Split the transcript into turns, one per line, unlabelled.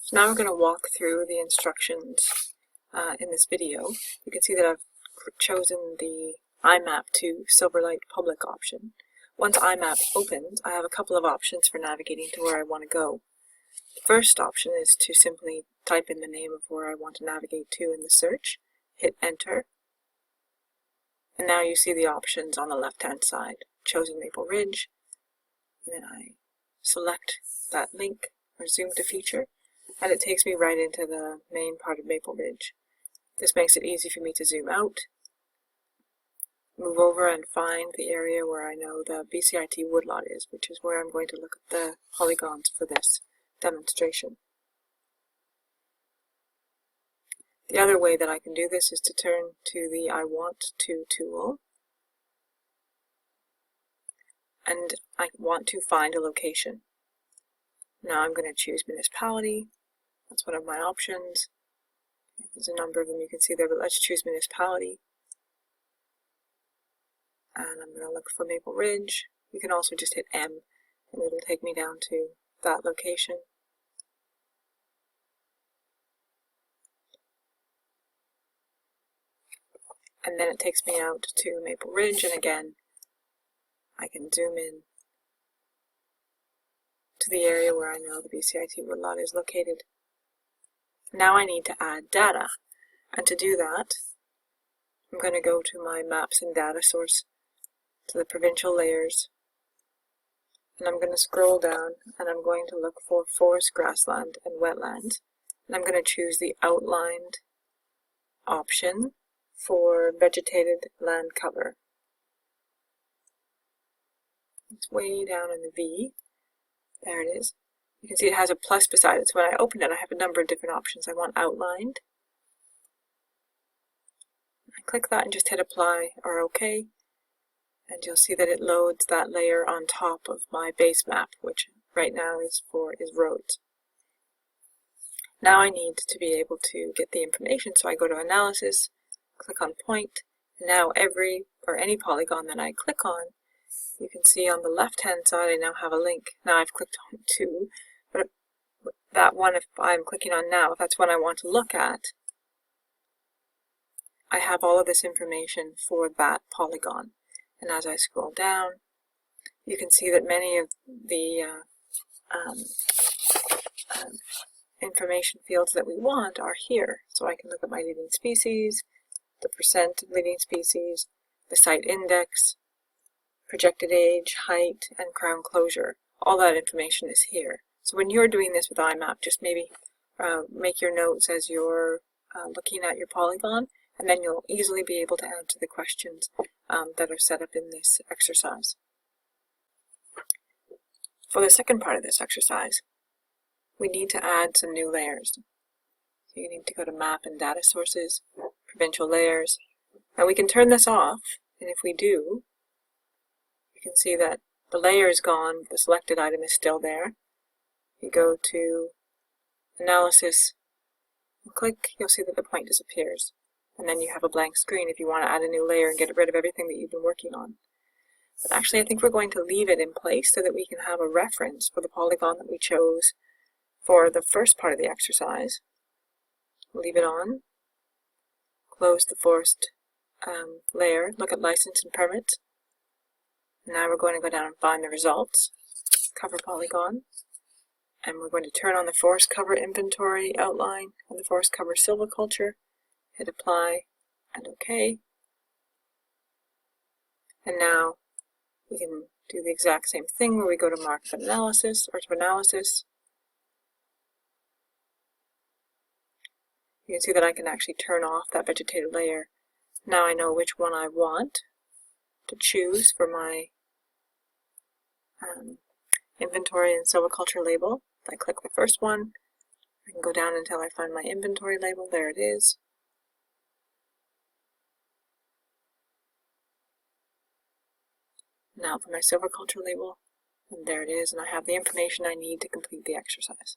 So now we're going to walk through the instructions in this video. You can see that I've chosen the IMAP2 Silverlight Public option. Once IMAP opens, I have a couple of options for navigating to where I want to go. The first option is to simply type in the name of where I want to navigate to in the search, hit enter, and now you see the options on the left-hand side. Chosen Maple Ridge, and then I select that link or zoom to feature, and it takes me right into the main part of Maple Ridge. This makes it easy for me to zoom out, move over and find the area where I know the BCIT Woodlot is, which is where I'm going to look at the polygons for this demonstration. The other way that I can do this is to turn to the I Want To tool, and I want to find a location. Now I'm going to choose municipality. That's one of my options. There's a number of them you can see there, but let's choose municipality. And I'm going to look for Maple Ridge. You can also just hit M, and it'll take me down to that location. And then it takes me out to Maple Ridge, and again, I can zoom in to the area where I know the BCIT Woodlot is located. Now I need to add data, and to do that, I'm going to go to my Maps and Data source, to the provincial layers, and I'm going to scroll down, and I'm going to look for forest, grassland, and wetland, and I'm going to choose the outlined option for vegetated land cover. It's way down in the V. There it is. You can see it has a plus beside it, so when I open it I have a number of different options. I want outlined. I click that and just hit apply or OK, and you'll see that it loads that layer on top of my base map, which right now is roads. Now I need to be able to get the information, so I go to Analysis, click on Point, and now any polygon that I click on, you can see on the left-hand side I now have a link. Now I've clicked on 2, but that one, if I'm clicking on now, if that's one I want to look at, I have all of this information for that polygon. And as I scroll down, you can see that many of the information fields that we want are here. So I can look at my leading species, the percent of leading species, the site index, projected age, height, and crown closure. All that information is here. So when you're doing this with IMAP, just maybe make your notes as you're looking at your polygon, and then you'll easily be able to answer the questions that are set up in this exercise. For the second part of this exercise, we need to add some new layers. So you need to go to Map and Data Sources, Provincial Layers. Now we can turn this off, and if we do, you can see that the layer is gone, the selected item is still there. You go to Analysis, and click, you'll see that the point disappears. And then you have a blank screen if you want to add a new layer and get rid of everything that you've been working on. But actually I think we're going to leave it in place so that we can have a reference for the polygon that we chose for the first part of the exercise. Leave it on, close the forest layer, look at license and permits. Now we're going to go down and find the results, cover polygon, and we're going to turn on the forest cover inventory outline and the forest cover silviculture, hit apply and OK. And now we can do the exact same thing where we go to Markup and Analysis, or to Analysis. You can see that I can actually turn off that vegetated layer. Now I know which one I want to choose for my inventory and silviculture label. If I click the first one, I can go down until I find my inventory label. There it is. Now for my silviculture label, and there it is, and I have the information I need to complete the exercise.